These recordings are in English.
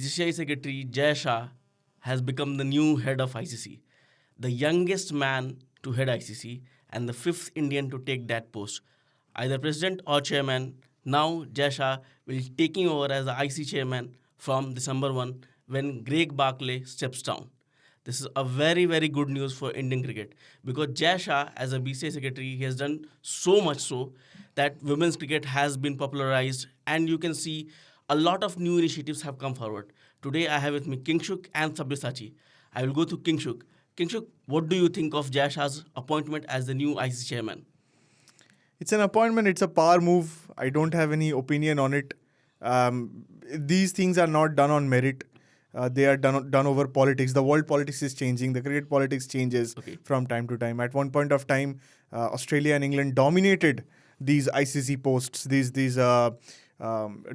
BCCI Secretary Jay Shah has become the new head of ICC, the youngest man to head ICC and the fifth Indian to take that post. Either president or chairman, now Jay Shah will be taking over as the ICC chairman from December 1 when Greg Barclay steps down. This is a very, very good news for Indian cricket because Jay Shah, as a BCCI secretary, he has done so much so that women's cricket has been popularized, and you can see a lot of new initiatives have come forward. Today, I have with me Kingshuk and Sabyasachi. I will go to Kingshuk. Kingshuk, what do you think of Jay Shah's appointment as the new ICC chairman? It's an appointment. It's a power move. I don't have any opinion on it. These things are not done on merit. They are done over politics. The world politics is changing. The cricket politics changes from time to time. At one point of time, Australia and England dominated these ICC posts, these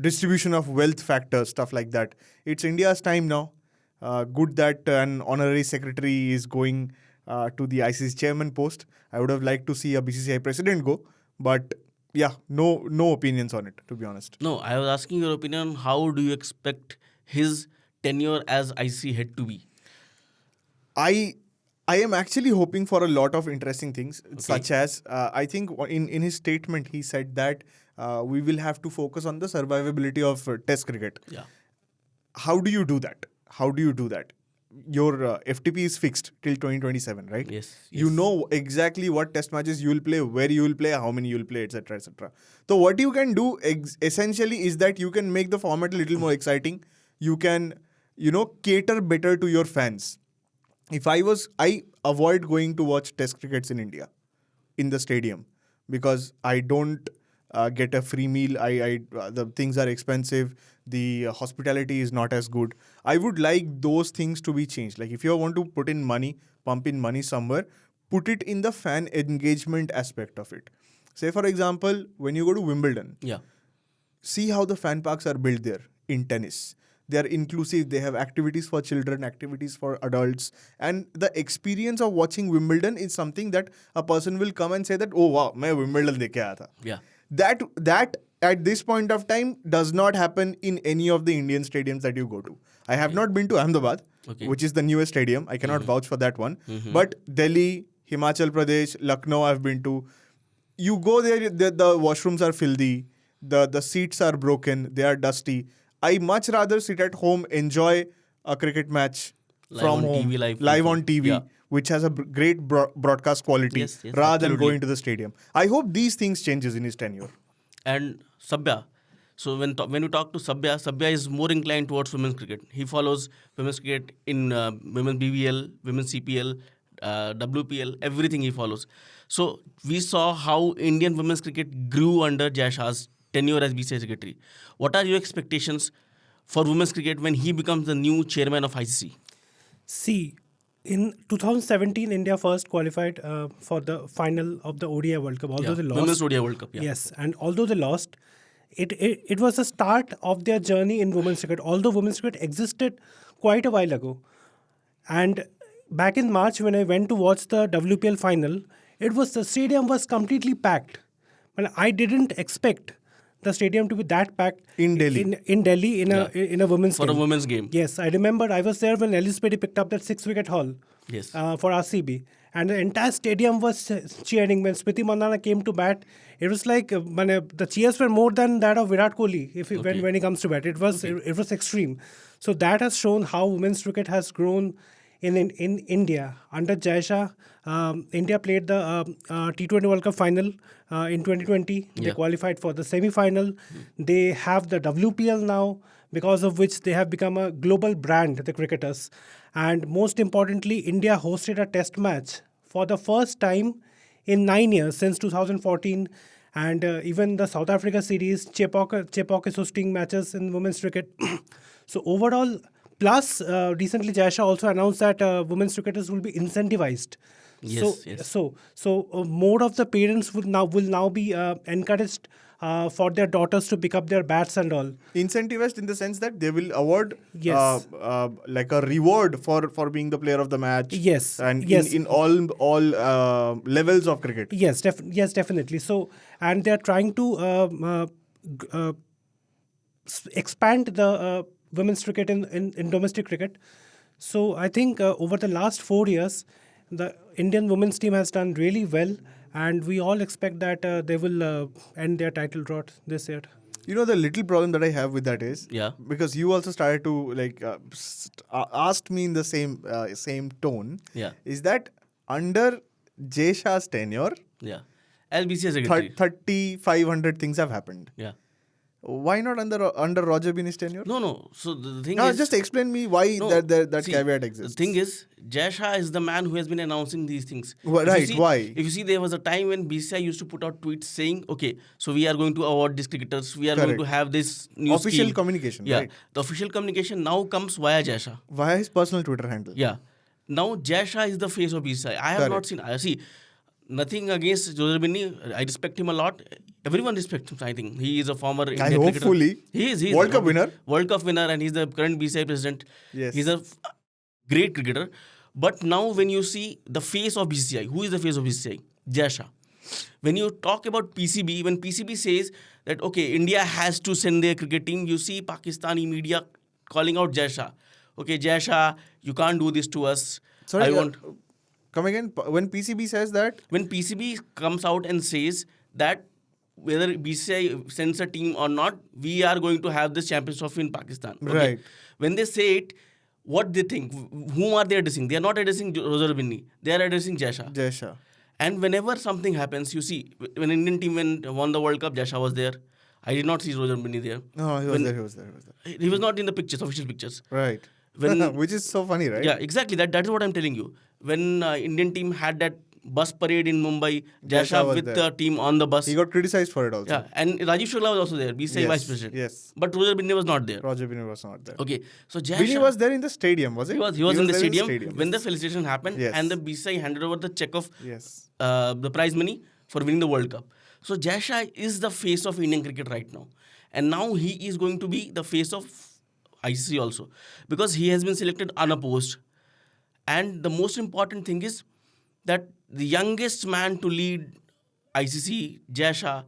distribution of wealth factors, stuff like that. It's India's time now. Good that an honorary secretary is going to the ICC chairman post. I would have liked to see a BCCI president go, but yeah, no opinions on it, to be honest. No, I was asking your opinion on how do you expect his tenure as ICC head to be? I am actually hoping for a lot of interesting things, such as I think in his statement he said that we will have to focus on the survivability of Test cricket. Yeah. How do you do that? Your FTP is fixed till 2027, right? Yes. You know exactly what Test matches you will play, where you will play, how many you will play, etc., etc. So what you can do essentially is that you can make the format a little more exciting. You can cater better to your fans. I avoid going to watch Test crickets in India, in the stadium, because I don't get a free meal. The things are expensive. The hospitality is not as good. I would like those things to be changed. Like if you want to pump in money somewhere, put it in the fan engagement aspect of it. Say for example, when you go to Wimbledon, see how the fan parks are built there in tennis. They are inclusive. They have activities for children, activities for adults. And the experience of watching Wimbledon is something that a person will come and say that, oh wow, मैं Wimbledon देख के आया था. Yeah. That at this point of time does not happen in any of the Indian stadiums that you go to. I have not been to Ahmedabad, which is the newest stadium. I cannot vouch for that one. But Delhi, Himachal Pradesh, Lucknow I've been to. You go there, the washrooms are filthy. The seats are broken. They are dusty. I much rather sit at home, enjoy a cricket match from home, live on TV, which has a great broadcast quality, rather than going to the stadium. I hope these things changes in his tenure. And Sabya. So when we talk to Sabya is more inclined towards women's cricket. He follows women's cricket in women's BBL, women's CPL, WPL, everything he follows. So we saw how Indian women's cricket grew under Jay Shah's tenure as BCCI secretary. What are your expectations for women's cricket when he becomes the new chairman of ICC? See, in 2017, India first qualified for the final of the ODI World Cup. Although they lost, Women's ODI World Cup. Yeah. Yes, and although they lost, it was the start of their journey in women's cricket. Although women's cricket existed quite a while ago, and back in March when I went to watch the WPL final, the stadium was completely packed. But I didn't expect the stadium to be that packed in Delhi. In a women's game. For a women's game. Yes, I remember I was there when Ellis Petty picked up that 6-wicket haul. Yes. For RCB. And the entire stadium was cheering. When Smriti Mandhana came to bat, it was like the cheers were more than that of Virat Kohli when he comes to bat. It was extreme. So that has shown how women's cricket has grown in India. Under Jay Shah, India played the T20 World Cup final in 2020. They qualified for the semi-final. They have the WPL now, because of which they have become a global brand, the cricketers. And most importantly, India hosted a test match for the first time in 9 years, since 2014. And even the South Africa series, Chepauk is hosting matches in women's cricket. So overall, plus recently Jay Shah also announced that women's cricketers will be incentivized. So more of the parents will now be encouraged for their daughters to pick up their bats and all. Incentivized in the sense that they will award like a reward for being the player of the match. Yes. And in all levels of cricket. Yes, definitely. So, and they are trying to expand the women's cricket in domestic cricket. So I think over the last 4 years, the Indian women's team has done really well, and we all expect that they will end their title drought this year. You know, the little problem that I have with that is, Yeah. because you also started to asked me in the same tone. Yeah. Is that under Jay Shah's tenure, Yeah. As BCCI secretary. 3,500 things have happened. Yeah. Why not under Roger Binny's tenure? No. So the thing No, is, just explain me why No, that see, caveat exists. The thing is, Jay Shah is the man who has been announcing these things. Well, If you right, see- why? If you see, there was a time when BCCI used to put out tweets saying, okay, so we are going to award these cricketers, we are going to Correct. have this new Official scheme. communication, Yeah. right? The official communication now comes via Jay Shah. Via his personal Twitter handle. Yeah. Now Jay Shah is the face of BCCI. I have not Correct. seen. I see. Nothing against Joseph Binny. I respect him a lot. Everyone respects him. I think he is a former Indian cricketer. hopefully. He is World Cup winner. World Cup winner, and he's the current BCCI president. Yes. He's a great cricketer. But now, when you see the face of BCCI, who is the face of BCCI? Jay Shah. When you talk about PCB, when PCB says that okay, India has to send their cricket team, you see Pakistani media calling out Jay Shah. Okay, Jay Shah, you can't do this to us. Sorry, I want. come again. When PCB says that, When PCB comes out and says that whether BCCI sends a team or not, we are going to have this Champions Trophy in Pakistan. Okay? Right. When they say it, what they think? Whom are they addressing? They are not addressing Roger Binny. They are addressing Jay Shah. Jay Shah. And whenever something happens, you see, when Indian team won the World Cup, Jay Shah was there. I did not see Roger Binny there. No, he was When- there. He was there. He was not in the pictures, official pictures. Right. When- Which is so funny, right? Yeah, exactly. That is what I'm telling you. When Indian team had that bus parade in Mumbai, Jay Shah was with there. the team on the bus. He got criticized for it also. Yeah, and Rajiv Shukla was also there, BCCI Yes, vice president. yes. But Roger Binny was not there. Roger Binny was not there. Okay, so Jay Binny Shah, was there in the stadium, was it? he was in the there stadium when the felicitation happened, Yes. and the BCCI handed over the check of Yes. the prize money for winning the World Cup. So Jay Shah is the face of Indian cricket right now, and now he is going to be the face of ICC also, because he has been selected unopposed. And the most important thing is that the youngest man to lead ICC, Jay Shah,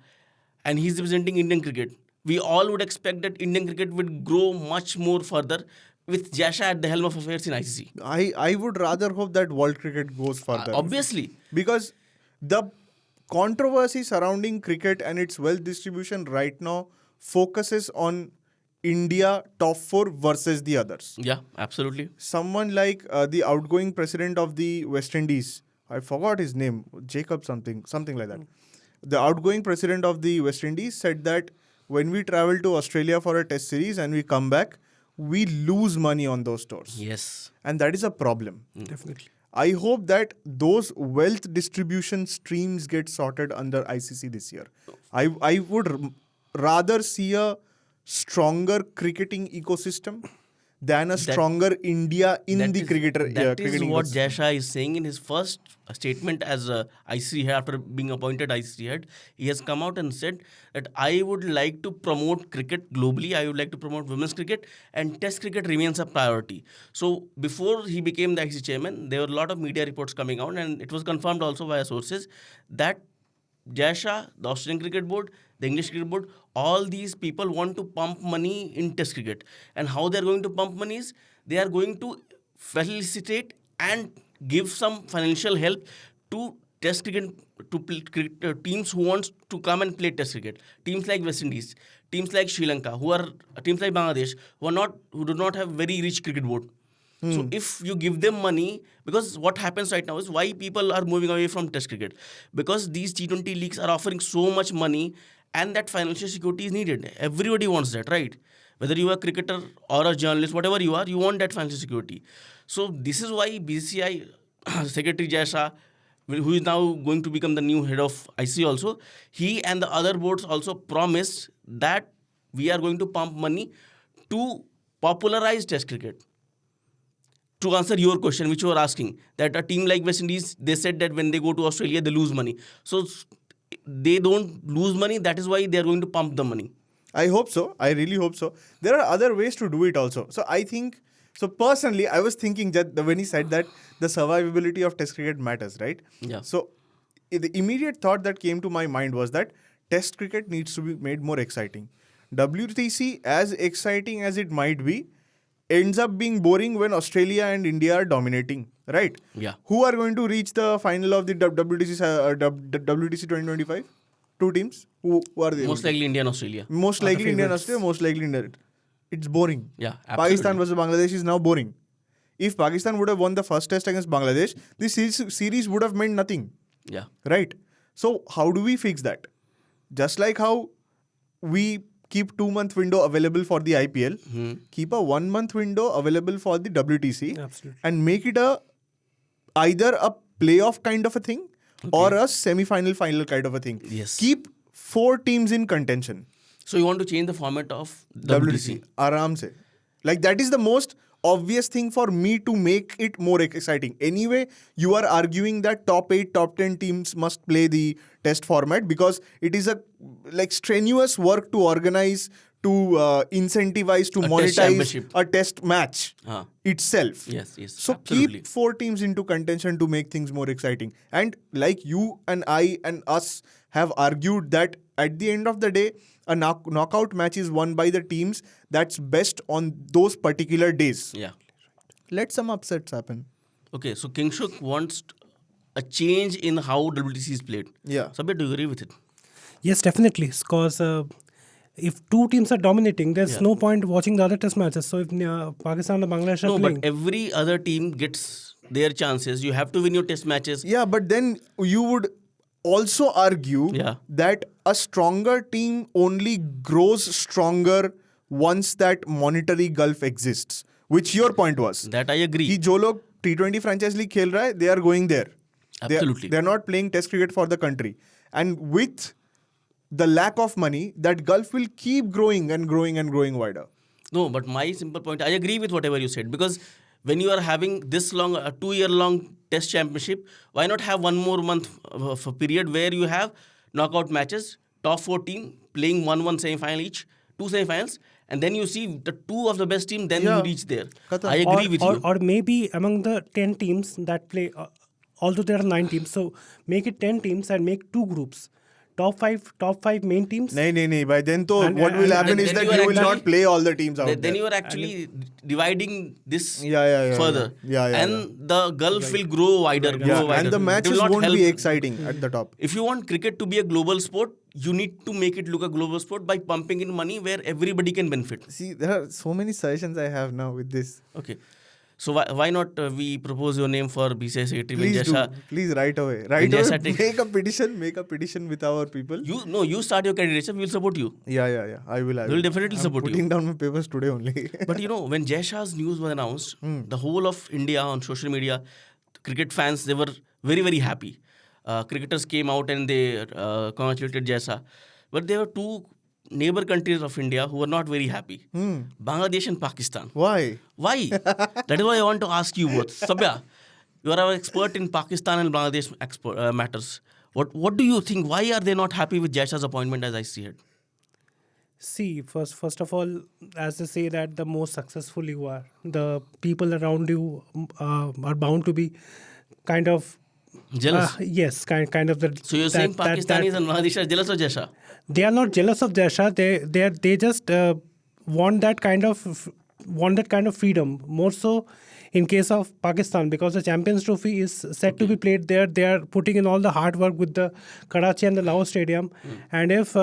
and he's representing Indian cricket. We all would expect that Indian cricket would grow much more further with Jay Shah at the helm of affairs in ICC. I would rather hope that world cricket goes further. Obviously. Because the controversy surrounding cricket and its wealth distribution right now focuses on India top four versus the others. Yeah, absolutely. Someone like the outgoing president of the West Indies, I forgot his name, Jacob something like that. The outgoing president of the West Indies said that when we travel to Australia for a test series and we come back, we lose money on those tours. Yes. And that is a problem. Definitely. I hope that those wealth distribution streams get sorted under ICC this year. I would rather see a stronger cricketing ecosystem than a stronger India in That the is- cricketer. That is cricketing what ecosystem. Jay Shah is saying in his first statement as ICC head after being appointed ICC head. He has come out and said that I would like to promote cricket globally. I would like to promote women's cricket, and Test cricket remains a priority. So before he became the ICC chairman, there were a lot of media reports coming out, and it was confirmed also via sources that Jay Shah, the Australian Cricket Board, the English Cricket Board, all these people want to pump money in Test cricket. And how they are going to pump money is they are going to felicitate and give some financial help to Test cricket to teams who wants to come and play Test cricket. Teams like West Indies, teams like Sri Lanka, teams like Bangladesh, who do not have very rich cricket board. So if you give them money, because what happens right now is why people are moving away from Test cricket, because these T20 leagues are offering so much money, and that financial security is needed. Everybody wants that, right? Whether you are a cricketer or a journalist, whatever you are, you want that financial security. So this is why BCCI Secretary Jay Shah, who is now going to become the new head of ICC also, he and the other boards also promised that we are going to pump money to popularize Test cricket. To answer your question, which you were asking, that a team like West Indies, they said that when they go to Australia, they lose money. So they don't lose money. That is why they are going to pump the money. I hope so. I really hope so. There are other ways to do it also. So I think, so personally, I was thinking that when he said that the survivability of Test cricket matters, right? Yeah. So the immediate thought that came to my mind was that Test cricket needs to be made more exciting. WTC, as exciting as it might be, ends up being boring when Australia and India are dominating, right? Yeah. Who are going to reach the final of the WTC 2025? Two teams. Who are they? Most likely India and Australia. Most Are the likely India and favourites. Australia. Most likely India. It's boring. Yeah, Pakistan absolutely. versus Bangladesh is now boring. If Pakistan would have won the first test against Bangladesh, this series would have meant nothing, Yeah. right? So how do we fix that? Just like how we keep 2-month window available for the IPL, keep a 1-month window available for the WTC, Absolutely. and make it either a playoff kind of a thing or a semi-final final kind of a thing. Yes. Keep 4 teams in contention. So you want to change the format of WTC? Aram se. Like that is the most obvious thing for me to make it more exciting. Anyway, you are arguing that top 8, top 10 teams must play the test format because it is a strenuous work to organize, to incentivize, to A test monetize championship. a test match itself. Yes, So absolutely. keep 4 teams into contention to make things more exciting. And like you and I and us have argued that at the end of the day, a knockout match is won by the teams that's best on those particular days. Yeah. Let some upsets happen. Okay, so Kingshuk wants a change in how WTC is played. Yeah. Sabir, do you agree with it? Yes, definitely. Because if two teams are dominating, there's no point watching the other test matches. So if Pakistan and Bangladesh are No, playing, but every other team gets their chances. You have to win your test matches. Yeah, but then you would also argue Yeah. that a stronger team only grows stronger once that monetary gulf exists, which your point was. That I agree. कि जो लोग T20 franchise league खेल रहा है, they are going there. Absolutely. They are not playing test cricket for the country. And with the lack of money, that gulf will keep growing and growing and growing wider. No, but my simple point, I agree with whatever you said, because when you are having this long, a 2-year-long test championship, why not have one more month of a period where you have knockout matches, top 4 team playing 1-1 semi-final each, 2 semi-finals, and then you see the 2 of the best team, then Yeah. you reach there. Khatam. I agree with you. or maybe among the 10 teams that play, although there are 9 teams, so make it 10 teams and make 2 groups. Top five main teams. नहीं. By then, तो And- what will and- happen and is then that you are you will actually- not play all the teams out Then there. you are actually dividing this Yeah, further. yeah. And the gulf will grow wider, grow Yeah, wider. and the It will matches not won't help. be exciting at the top. If you want cricket to be a global sport, you need to make it look a global sport by pumping in money where everybody can benefit. See, there are so many suggestions I have now with this. Okay. So why not we propose your name for BCCI secretary when Please Jay Shah- do. Please right away. Right Jay away. Shah take- Make a petition with our people. You start your candidature, we will support you. Yeah. I will. We will definitely I'm support you. putting down my papers today only. But when Jay Shah's news was announced, the whole of India on social media, cricket fans, they were very, very happy. Cricketers came out and they congratulated Jay Shah. But there were 2 neighbor countries of India who were not very happy. Bangladesh and Pakistan. Why? Why? That is why I want to ask you both. Sabya, you are our expert in Pakistan and Bangladesh matters. What do you think? Why are they not happy with Jay Shah's appointment as I see it? See, first of all, as they say that the more successful you are, the people around you are bound to be kind of Jealous. yes, kind of the. So you're saying Pakistanis and Bangladesh are jealous of Jay Shah? They are not jealous of Jay Shah. They just want that kind of freedom. More so in case of Pakistan, because the Champions Trophy is set to be played there. They are putting in all the hard work with the Karachi and the Lahore Stadium, and if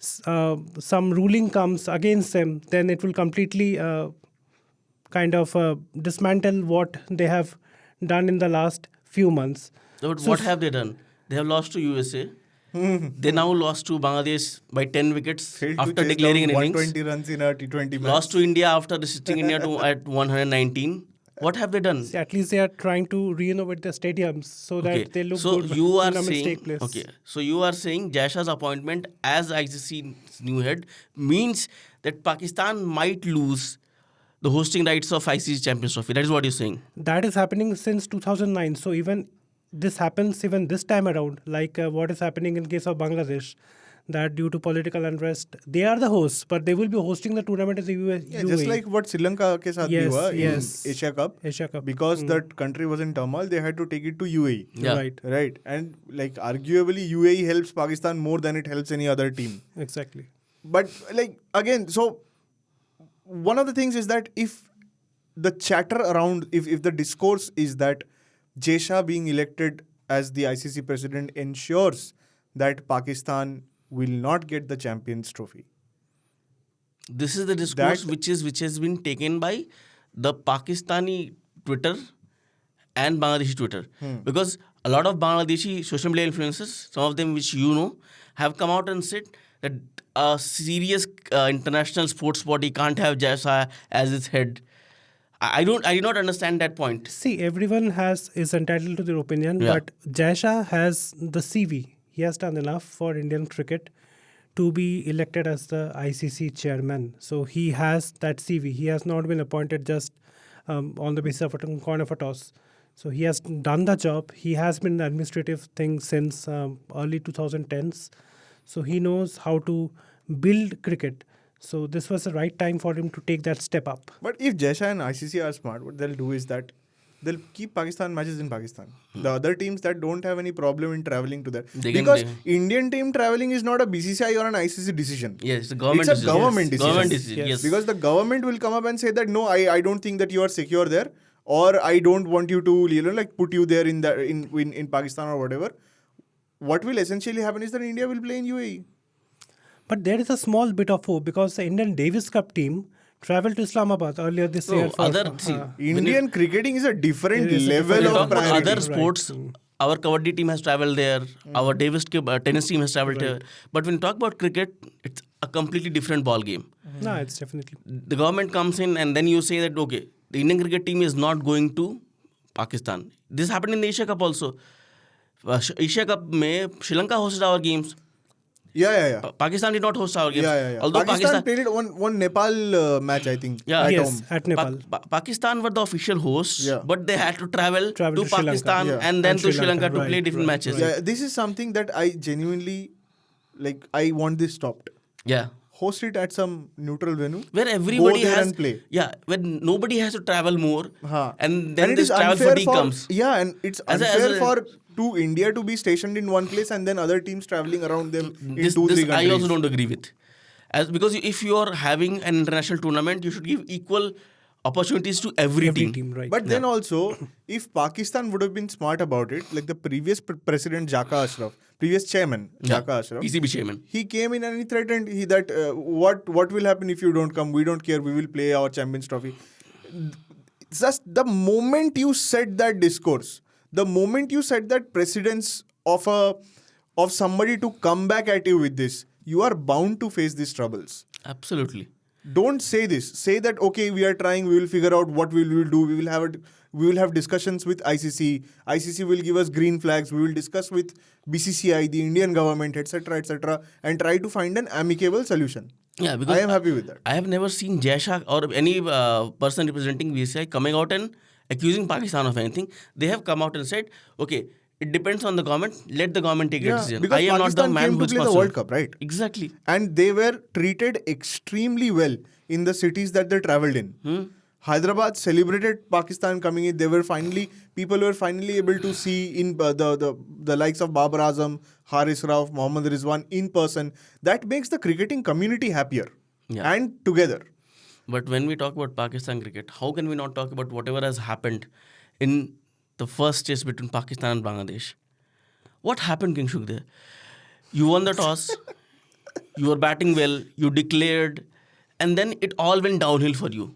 some ruling comes against them, then it will completely dismantle what they have done in the last few months. But what have they done? They have lost to USA. They now lost to Bangladesh by 10 wickets Failed to after chase declaring an down innings. 120 runs in a T20 match. Lost to India after restricting India to at 119. What have they done? See, at least they are trying to renovate the stadiums so that they look so good you when are tournaments saying take place. okay. So you are saying Jay Shah's appointment as ICC's new head means that Pakistan might lose the hosting rights of ICC Champions Trophy. That is what you're saying. That is happening since 2009. So even this happens even this time around, like what is happening in case of Bangladesh, that due to political unrest, they are the hosts, but they will be hosting the tournament in the Yeah, just UAE. like what Sri Lanka ke saath Yes, bhi hua yes. in Asia Cup. Asia Cup. Because that country was in turmoil, they had to take it to UAE. Yeah. Right. And like arguably UAE helps Pakistan more than it helps any other team. Exactly. But like again, so one of the things is that if the chatter around, if the discourse is that Jay Shah being elected as the ICC president ensures that Pakistan will not get the Champions Trophy. This is the discourse That- which has been taken by the Pakistani Twitter and Bangladeshi Twitter, because a lot of Bangladeshi social media influencers, some of them which you know, have come out and said that a serious international sports body can't have Jay Shah as its head. I do not understand that point. See, everyone is entitled to their opinion, Yeah. but Jay Shah has the CV. He has done enough for Indian cricket to be elected as the ICC chairman. So he has that CV. He has not been appointed just on the basis of a coin of a toss. So he has done the job. He has been in the administrative thing since early 2010s. So he knows how to build cricket. So this was the right time for him to take that step up. But if Jay Shah and ICC are smart, what they'll do is that they'll keep Pakistan matches in Pakistan. The other teams that don't have any problem in traveling to that. Because Indian team traveling is not a BCCI or an ICC decision. Yes, it's a government It's a decision. government decision. Government decision, yes. Because the government will come up and say that, no, I don't think that you are secure there, or I don't want you to, like put you there in Pakistan or whatever. What will essentially happen is that India will play in UAE. But there is a small bit of hope because the Indian Davis Cup team traveled to Islamabad earlier this year. Indian cricketing is a different It is a level When you different talk of about priority. other sports, our kabaddi team has traveled there, our Davis tennis team has traveled there. But when you talk about cricket, it's a completely different ball game. No, it's definitely. The government comes in and then you say that, okay, the Indian cricket team is not going to Pakistan. This happened in the Asia Cup also. Asia Cup mein Sri Lanka hosted our games. Yeah. Pakistan did not host our games. Yeah. Although Pakistan played it one Nepal match, I think. Yeah. At Yes, home. at Nepal. Pakistan were the official hosts, Yeah. but they had to travel To to Sri Lanka. Pakistan Yeah. and then And to Sri Sri Lanka Lanka. to play Right, different right, matches. Yeah, this is something that I genuinely, I want this stopped. Yeah. Host it at some neutral venue. Where everybody Go there has and play. Yeah, when nobody has to travel more, Huh. and then it this is travel unfair fatigue for, comes. Yeah, and it's As a- unfair as a- for to India to be stationed in one place and then other teams traveling around them in This 2-3 I countries. also don't agree with, because if you are having an international tournament, you should give equal opportunities to every team. Right. But then also, if Pakistan would have been smart about it, like the previous president Jaka Ashraf, previous chairman Jaka Ashraf, PCB chairman. he came in and he threatened that what will happen if you don't come? We don't care. We will play our Champions Trophy. Just the moment you said that discourse, the moment you said that precedence of somebody to come back at you with this, you are bound to face these troubles. Absolutely. Don't say this. Say that, okay, we are trying, we will figure out what we will do. We will have discussions with ICC. ICC will give us green flags. We will discuss with BCCI, the Indian government, etc., and try to find an amicable solution. Yeah, because I am happy with that. I have never seen Jay Shah or any person representing BCCI coming out and accusing Pakistan of anything. They have come out and said, okay, it depends on the government. Let the government take a decision. Because I am not the Pakistan man came who to is play the responsible. World Cup, right? Exactly. And they were treated extremely well in the cities that they traveled in. Hyderabad celebrated Pakistan coming in. People were finally able to see in the likes of Babar Azam, Haris Rauf, Mohammad Rizwan in person. That makes the cricketing community happier and together. But when we talk about Pakistan cricket, how can we not talk about whatever has happened in the first test between Pakistan and Bangladesh? What happened, King Shuk, there? You won the toss, you were batting well, you declared, and then it all went downhill for you.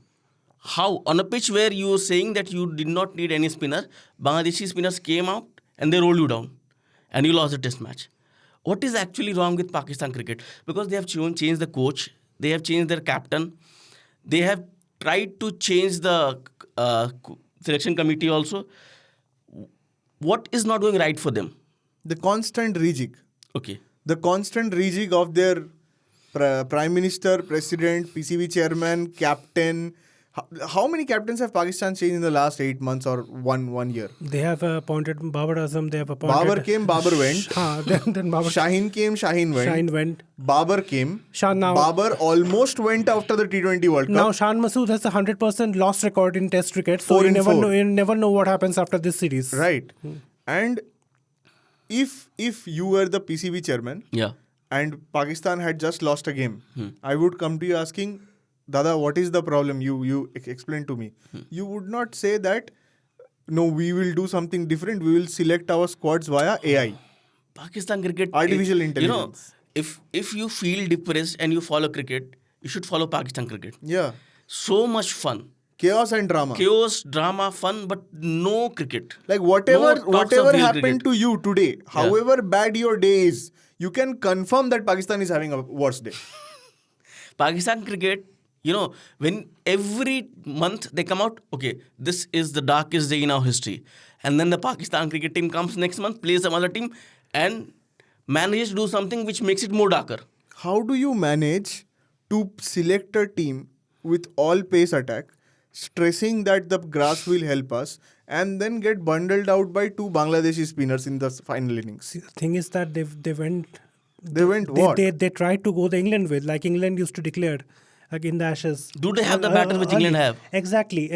How? On a pitch where you were saying that you did not need any spinner, Bangladeshi spinners came out and they rolled you down and you lost the test match. What is actually wrong with Pakistan cricket? Because they have changed the coach, they have changed their captain, they have tried to change the selection committee also. What is not going right for them? The constant rejig. Okay. The constant rejig of their Prime Minister, President, PCB Chairman, Captain. How many captains have Pakistan changed in the last 8 months or one year? They have appointed Babar Azam. They have appointed. Babar came, Babar went. Then Babar. Shaheen came, Shaheen went. Shaheen went. Babar came. Shah now. Babar almost went after the T20 World Cup. Now Shan Masood has a 100% loss record in Test cricket, so 4 you in never 4. know. You never know what happens after this series. Right. And if you were the PCB chairman, Yeah. and Pakistan had just lost a game, I would come to you asking, Dada, what is the problem? You explain to me. You would not say that, no, we will do something different. We will select our squads via AI. Pakistan cricket, Artificial You intelligence. know, if you feel depressed and you follow cricket, you should follow Pakistan cricket. Yeah. So much fun. Chaos and drama. Chaos, drama, fun, but no cricket. Like whatever No talks of real happened cricket. to you today, however bad your day is, you can confirm that Pakistan is having a worse day. Pakistan cricket, when every month they come out, okay, this is the darkest day in our history. And then the Pakistan cricket team comes next month, plays some other team, and manages to do something which makes it more darker. How do you manage to select a team with all pace attack, stressing that the grass will help us, and then get bundled out by two Bangladeshi spinners in the final innings? The thing is that they went. They went what? They tried to go the England way, like England used to declare, like in the Ashes. Do they have the batters which England have? Exactly.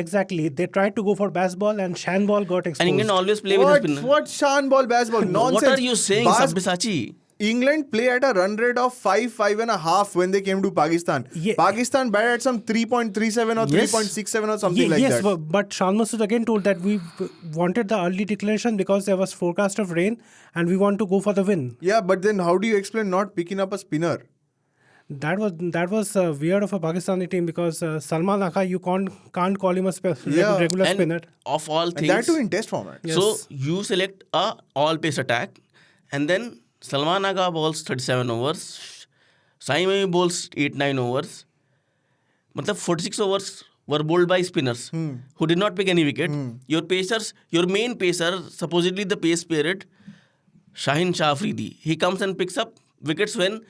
They tried to go for baseball, and Shanball got exposed. And England always play with a spinner. What Shan ball, baseball? Nonsense. What are you saying, Sabyasachi? England play at a run rate of 5.5 when they came to Pakistan. Yeah. Pakistan batted at some 3.37 or Yes. 3.67 or something like yes, that. but Shan Masood again told that we wanted the early declaration because there was forecast of rain, and we want to go for the win. Yeah, but then how do you explain not picking up a spinner? That was weird of a Pakistani team because Salman Agha, you can't call him a Yeah. regular And spinner. of all And things, that too in test format. Yes. so you select a all-pace attack, and then Salman Agha bowls 37 overs, Saimi bowls 8-9 overs. Matlab 46 overs were bowled by spinners who did not pick any wicket. Your pacers, your main pacer, supposedly the pace spirit, Shaheen Shah Afridi, he comes and picks up wickets when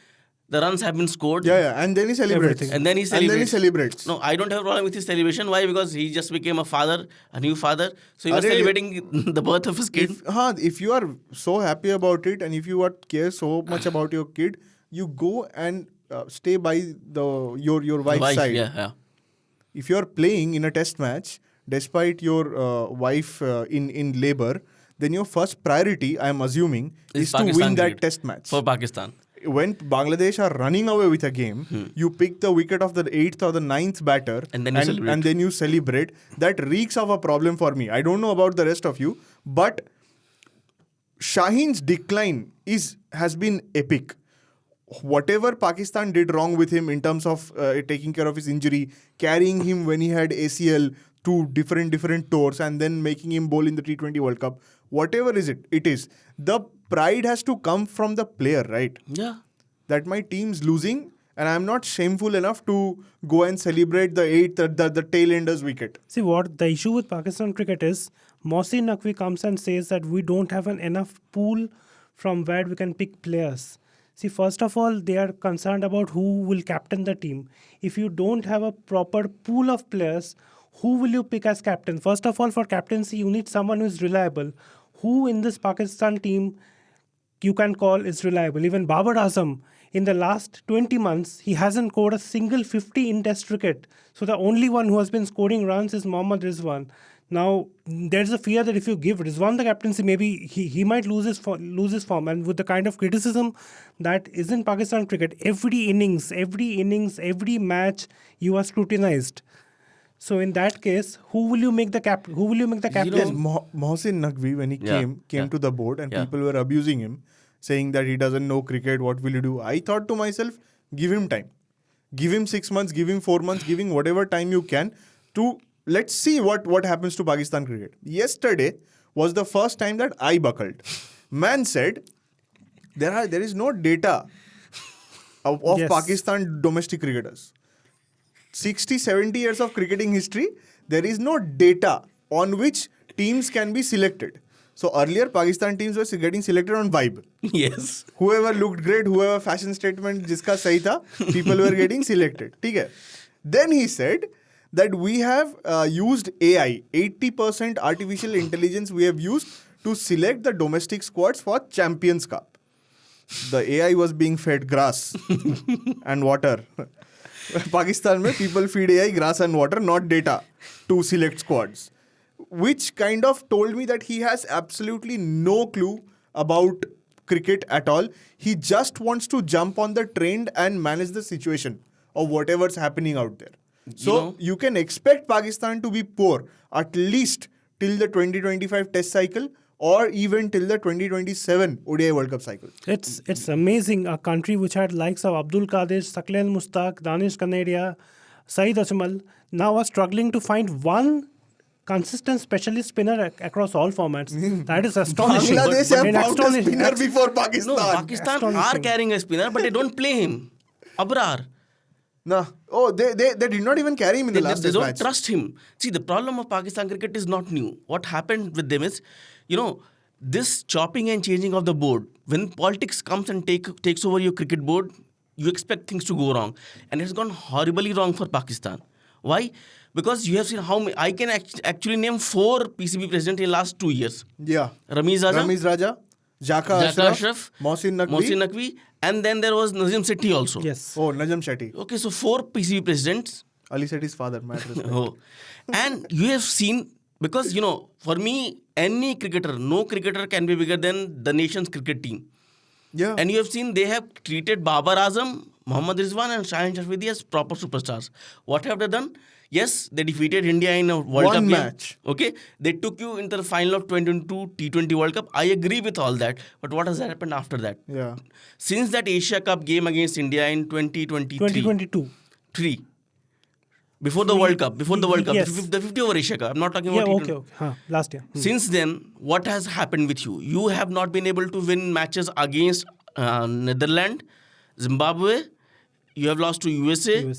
the runs have been scored. Yeah, and then he celebrates. Everything. And then he celebrates. No, I don't have a problem with his celebration. Why? Because he just became a father, a new father. So he was celebrating the birth of his kid. If you are so happy about it and if you care so much about your kid, you go and stay by your wife's Wife, side. yeah. If you are playing in a test match, despite your wife in labor, then your first priority, I am assuming, is to Pakistan win that cricket test match. for Pakistan. When Bangladesh are running away with a game, you pick the wicket of the 8th or the 9th batter And then you celebrate. and then you celebrate. That reeks of a problem for me. I don't know about the rest of you, but Shaheen's decline has been epic. Whatever Pakistan did wrong with him in terms of taking care of his injury, carrying him when he had ACL to different tours and then making him bowl in the T20 World Cup, whatever it is, the pride has to come from the player, right? Yeah. That my team's losing and I'm not shameful enough to go and celebrate the 8th, the tail ender's wicket. See, what the issue with Pakistan cricket is, Mohsin Naqvi comes and says that we don't have enough pool from where we can pick players. See, first of all, they are concerned about who will captain the team. If you don't have a proper pool of players, who will you pick as captain? First of all, for captaincy, you need someone who is reliable. Who in this Pakistan team you can call is reliable? Even Babar Azam, in the last 20 months, he hasn't scored a single 50 in test cricket. So the only one who has been scoring runs is Mohammad Rizwan. Now, there's a fear that if you give Rizwan the captaincy, maybe he might lose his form. And with the kind of criticism that is in Pakistan cricket, every innings, every match, you are scrutinized. So in that case, who will you make the captain? Yes, Mohsin Naqvi, when he came to the board and people were abusing him, saying that he doesn't know cricket, what will he do? I thought to myself, give him time. Give him 6 months, give him 4 months, give him whatever time you can to let's see what happens to Pakistan cricket. Yesterday was the first time that I buckled. Man said, there is no data of Yes. Pakistan domestic cricketers. 60, 70 years of cricketing history, there is no data on which teams can be selected. So earlier, Pakistan teams were getting selected on vibe. Yes. Whoever looked great, whoever fashion statement jiska sahi tha, people were getting selected. ठीक है? Then he said that we have used AI, 80% artificial intelligence we have used to select the domestic squads for Champions Cup. The AI was being fed grass and water. Pakistan mein people feed AI grass and water, not data, to select squads. Which kind of told me that he has absolutely no clue about cricket at all. He just wants to jump on the trend and manage the situation of whatever's happening out there. So you can expect Pakistan to be poor at least till the 2025 Test cycle or even till the 2027 ODI World Cup cycle. It's amazing. A country which had likes of Abdul Qadir, Saqlain Mustaq, Danish Kaneria, Saeed Ajmal, now are struggling to find one consistent specialist spinner across all formats. That is astonishing. Bangladesh have found a Astonishing. spinner before Pakistan. No, Pakistan are Astonishing. carrying a spinner, but they don't play him. Abrar. Nah. Oh, they did not even carry him in the last They Test don't match. trust him. See, the problem of Pakistan cricket is not new. What happened with them is, this chopping and changing of the board. When politics comes and takes over your cricket board, you expect things to go wrong. And it's gone horribly wrong for Pakistan. Why? Because you have seen how many, I can actually name 4 PCB presidents in the last 2 years. Yeah. Ramiz Raja, Jaka Ashraf, Mohsin Naqvi, and then there was Nazim Sethi also. Yes. Oh, Najam Shetty. Okay, so 4 PCB presidents. Ali Setty's father, mad respect. Oh. And you have seen, because, for me, any cricketer, no cricketer can be bigger than the nation's cricket team. Yeah. And you have seen they have treated Babar Azam, Mohammad Rizwan and Shaheen Shafidi as proper superstars. What have they done? Yes, they defeated India in a World Cup One game. match. Okay, they took you into the final of 2022 T20 World Cup. I agree with all that. But what has happened after that? Yeah. Since that Asia Cup game against India in 2023. 2022. 3. Before the World Cup. Yes. The 50 over Asia Cup. I'm not talking Yeah, about okay. Last year. Since then, what has happened with you? You have not been able to win matches against Netherlands, Zimbabwe. You have lost to USA.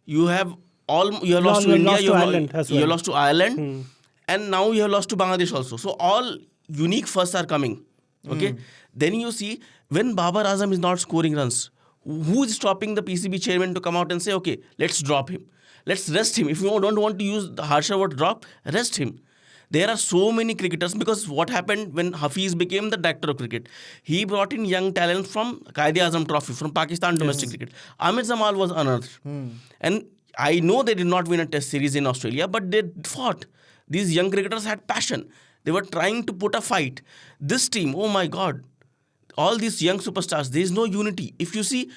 You have lost to India. Lost to Ireland as well. You have lost to Ireland, and now you have lost to Bangladesh also. So all unique firsts are coming. Okay. Then you see when Babar Azam is not scoring runs, who is stopping the PCB chairman to come out and say, okay, let's drop him. Let's rest him. If you don't want to use the harsher word drop, rest him. There are so many cricketers because what happened when Hafiz became the director of cricket? He brought in young talent from Quaid-e-Azam Trophy, from Pakistan domestic cricket. Ahmed Zamal was unearthed. And I know they did not win a test series in Australia, but they fought. These young cricketers had passion. They were trying to put a fight. This team, oh my God, all these young superstars, there is no unity. If you see,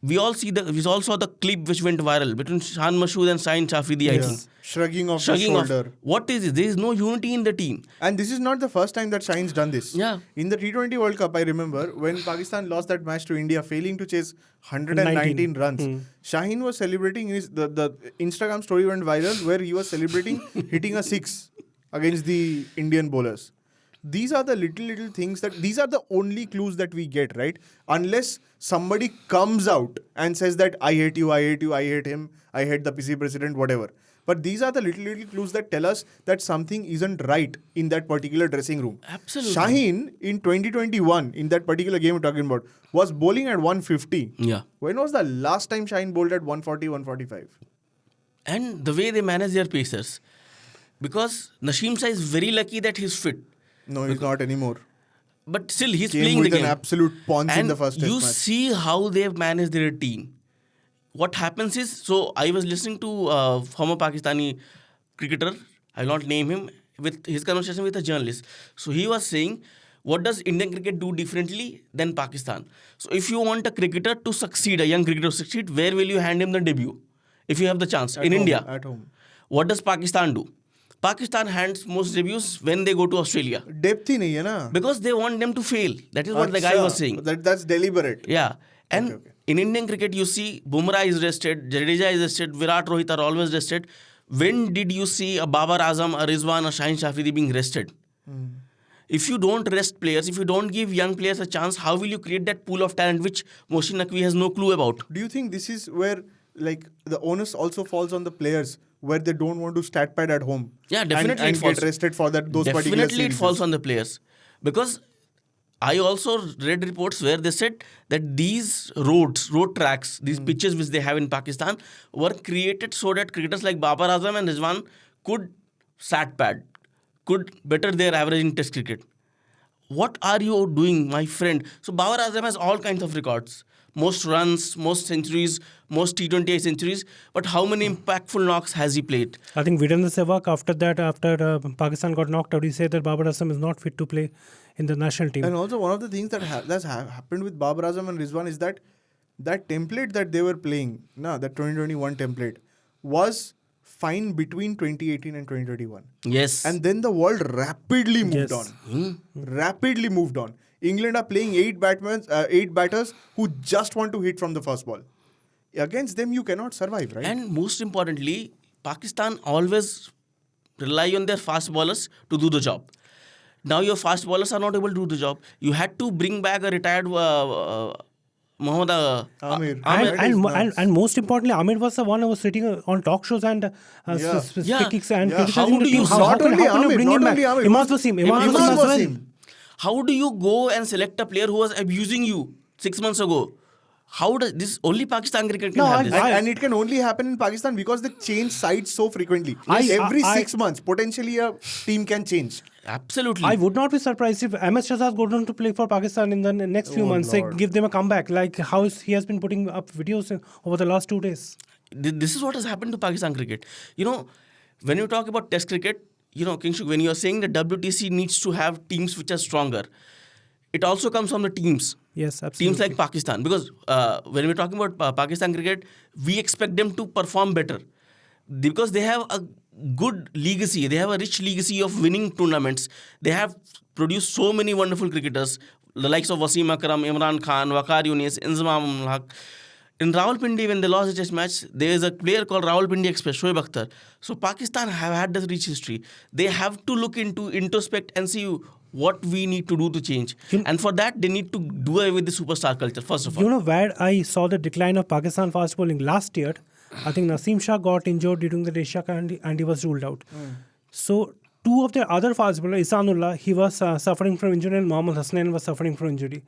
we all saw the clip which went viral between Shan Mashood and Shaheen Shafidi, I think. Shrugging off the shoulder. What is this? There is no unity in the team. And this is not the first time that Shaheen's done this. Yeah. In the T20 World Cup, I remember when Pakistan lost that match to India, failing to chase 119 runs. Shaheen was celebrating, the Instagram story went viral where he was celebrating hitting a 6 against the Indian bowlers. These are the little things these are the only clues that we get, right? Unless somebody comes out and says that I hate you, I hate him, I hate the PC president, whatever. But these are the little clues that tell us that something isn't right in that particular dressing room. Absolutely. Shaheen in 2021, in that particular game we're talking about, was bowling at 150. Yeah. When was the last time Shaheen bowled at 140, 145? And the way they manage their pacers. Because Naseem Shah is very lucky that he's fit. No, he's not anymore. But still, he's Came playing with the an game. absolute ponce in the first test you match. see how they've managed their team. What happens is, so I was listening to former Pakistani cricketer, I will not name him, with his conversation with a journalist. So he was saying, what does Indian cricket do differently than Pakistan? So if you want a cricketer to succeed, a young cricketer to succeed, where will you hand him the debut? If you have the chance. In India. At home. What does Pakistan do? Pakistan hands most debuts when they go to Australia. Depth ही नहीं है ना. Because they want them to fail. That is what the guy was saying. That's deliberate. Yeah. And Okay. in Indian cricket, you see Bumrah is rested, Jadeja is rested, Virat Rohit are always rested. When did you see a Babar Azam, a Rizwan, a Shaheen Shafidi being rested? If you don't rest players, if you don't give young players a chance, how will you create that pool of talent which Mohsin Naqvi has no clue about? Do you think this is where the onus also falls on the players where they don't want to stat pad at home? Yeah, definitely and it falls. get rested for those particular Definitely it series. falls on the players. Because I also read reports where they said that these road tracks, these pitches which they have in Pakistan were created so that cricketers like Babar Azam and Rizwan could stat pad, could better their average in test cricket. What are you doing, my friend? So Babar Azam has all kinds of records. most runs, most centuries, most T20I centuries. But how many impactful knocks has he played? I think Virendra Sehwag, after Pakistan got knocked out, he said that Babar Azam is not fit to play in the national team. And also one of the things that happened with Babar Azam and Rizwan is that template that they were playing, that 2021 template, was fine between 2018 and 2021. Yes. And then the world rapidly moved Yes. on. Rapidly moved on. England are playing 8 batters who just want to hit from the first ball. Against them, you cannot survive, right? And most importantly, Pakistan always rely on their fast bowlers to do the job. Now your fast bowlers are not able to do the job. You had to bring back a retired Mohammad Amir. And most importantly, Amir was the one who was sitting on talk shows and Yeah. speaking and Yeah. criticizing How the do team. you- How not can only you Amir, bring not him back? only Amir. Imaz Wasim Imaz as well. Wasim. How do you go and select a player who was abusing you 6 months ago? How does this only Pakistan cricket can No, have this? And it can only happen in Pakistan because they change sides so frequently. Every 6 months, potentially a team can change. Absolutely. I would not be surprised if MS Shahzad goes on to play for Pakistan in the next few months. They Lord. give them a comeback, like how he has been putting up videos over the last 2 days. This is what has happened to Pakistan cricket. When you talk about Test cricket, Kingshuk, when you are saying that WTC needs to have teams which are stronger, it also comes from the teams. Yes, absolutely. Teams like Pakistan. Because when we're talking about Pakistan cricket, we expect them to perform better. Because they have a good legacy. They have a rich legacy of winning tournaments. They have produced so many wonderful cricketers. The likes of Wasim Akram, Imran Khan, Waqar Yunis, Inzamam ul Haq. In Rawalpindi, when they lost the test match, there is a player called Rawalpindi Express, Shoaib Akhtar. So Pakistan have had this rich history. They have to look into, introspect and see what we need to do to change. And for that, they need to do away with the superstar culture, first of all. You know where I saw the decline of Pakistan fast bowling last year? I think Naseem Shah got injured during the Asia Cup and he was ruled out. So two of their other fast bowlers, Ihsanullah, he was suffering from injury, and Mohammad Hasnain was suffering from injury.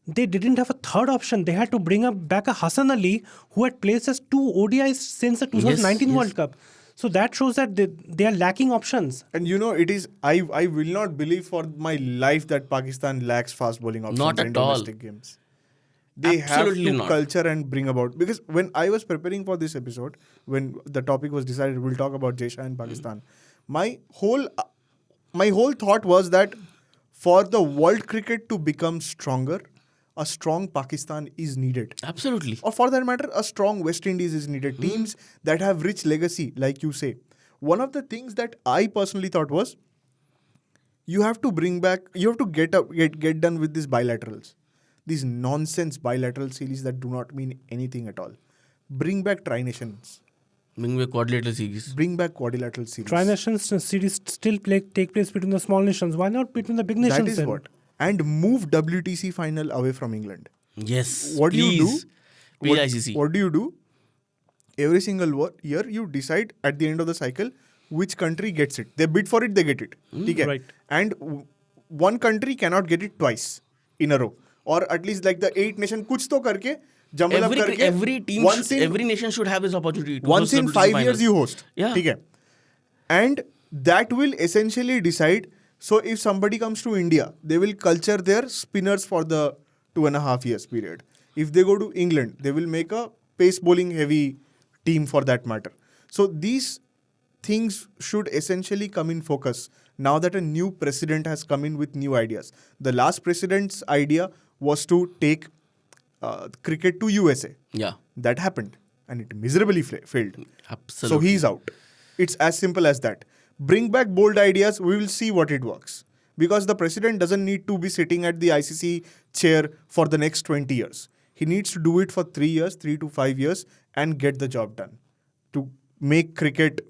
They didn't have a third option. They had to bring back a Hassan Ali who had placed as 2 ODIs since the 2019 Yes. World Cup. So that shows that they are lacking options. And it is, I will not believe for my life that Pakistan lacks fast bowling options Not in at all. domestic games. They Absolutely have to not. culture and bring about, because when I was preparing for this episode, when the topic was decided, we'll talk about Jay Shah in Pakistan. My whole thought was that for the world cricket to become stronger, a strong Pakistan is needed. Absolutely. Or for that matter, a strong West Indies is needed. Teams that have rich legacy, like you say. One of the things that I personally thought was, you have to get done with these bilaterals. These nonsense bilateral series that do not mean anything at all. Bring back tri-nations. Bring back quadrilateral series. Bring back quadrilateral series. Tri-nations series still take place between the small nations. Why not between the big nations? That is then? what. And move WTC final away from England. Yes. What do you do? please. Please, ICC. What do you do? Every single year, you decide at the end of the cycle which country gets it. They bid for it, they get it. Okay? right. And one country cannot get it twice in a row. Or at least like the 8 nation, kuch to karke, jumble up karke. Every team, every nation should have this opportunity. To Once host in WTC 5 final. years you host. Yeah. Okay? And that will essentially decide. So if somebody comes to India, they will culture their spinners for the 2.5 years period. If they go to England, they will make a pace bowling heavy team for that matter. So these things should essentially come in focus now that a new president has come in with new ideas. The last president's idea was to take cricket to USA. Yeah. That happened and it miserably failed. Absolutely. So he's out. It's as simple as that. Bring back bold ideas, we will see what it works. Because the president doesn't need to be sitting at the ICC chair for the next 20 years. He needs to do it for 3 years, 3 to 5 years, and get the job done. To make cricket,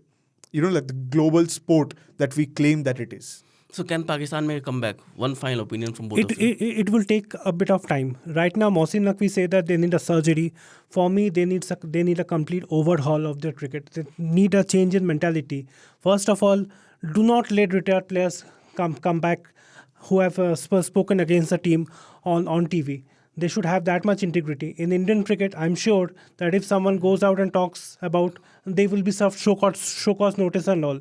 like the global sport that we claim that it is. So can Pakistan make a comeback? One final opinion from both of you. It will take a bit of time. Right now, Mohsin Naqvi say that they need a surgery. For me, they need a complete overhaul of their cricket. They need a change in mentality. First of all, do not let retired players come back who have spoken against the team on TV. They should have that much integrity. In Indian cricket, I'm sure that if someone goes out and talks about, they will be served show cause notice and all.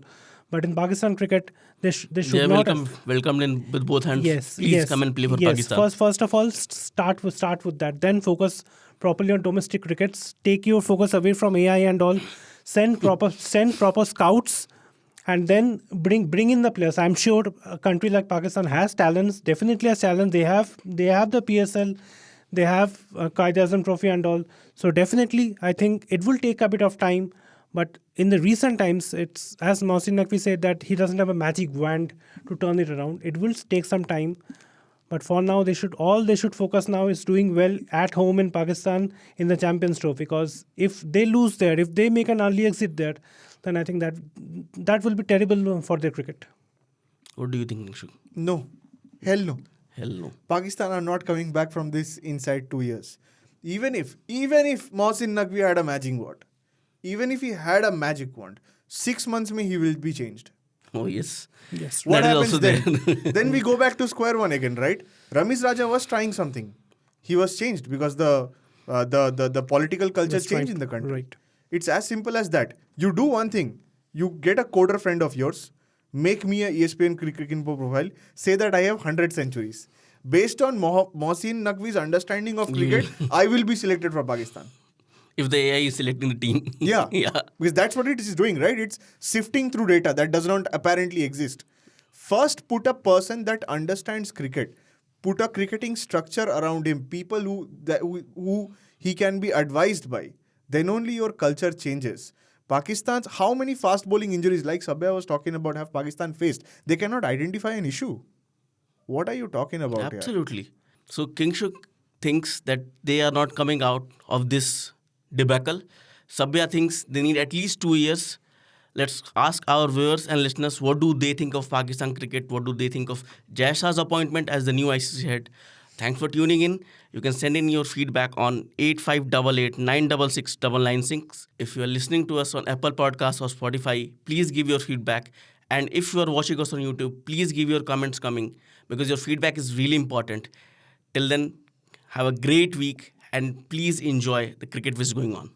But in Pakistan cricket, they They should are not. welcomed in with both hands. Yes, Please yes, come and play for yes. Pakistan. First of all, start with that. Then focus properly on domestic crickets. Take your focus away from AI and all. Send proper scouts, and then bring in the players. I'm sure a country like Pakistan has talents. Definitely has talent. They have the PSL. They have Qaid-e-Azam Trophy and all. So definitely, I think it will take a bit of time. But in the recent times, it's as Mohsin Naqvi said that he doesn't have a magic wand to turn it around. It will take some time. But for now, they should focus now is doing well at home in Pakistan in the Champions Trophy. Because if they lose there, if they make an early exit there, then I think that will be terrible for their cricket. What do you think, Nikshu? No. Hell no. Hell no. Pakistan are not coming back from this inside 2 years. Even if Mohsin Naqvi had a magic wand, even if he had a magic wand, 6 months he will be changed. Oh yes. Yes. What That is happens also then? there. Then we go back to square one again, right? Ramesh Raja was trying something. He was changed because the political culture That's changed right. in the country. Right. It's as simple as that. You do one thing. You get a coder friend of yours, make me a ESPN cricket info profile, say that I have 100 centuries. Based on Mohsin Naqvi's understanding of cricket, I will be selected for Pakistan. If the AI is selecting the team. Yeah. Yeah. Because that's what it is doing, right? It's sifting through data that does not apparently exist. First, put a person that understands cricket. Put a cricketing structure around him, people who he can be advised by. Then only your culture changes. Pakistan's, how many fast bowling injuries, like Sabya was talking about, have Pakistan faced? They cannot identify an issue. What are you talking about here? Absolutely. So Kingshuk thinks that they are not coming out of this debacle. Sabya thinks they need at least 2 years. Let's ask our viewers and listeners, what do they think of Pakistan cricket? What do they think of Jay Shah's appointment as the new ICC head? Thanks for tuning in. You can send in your feedback on 8588 966 996. If you are listening to us on Apple Podcasts or Spotify, please give your feedback. And if you are watching us on YouTube, please give your comments coming because your feedback is really important. Till then, have a great week and please enjoy the cricket which is going on.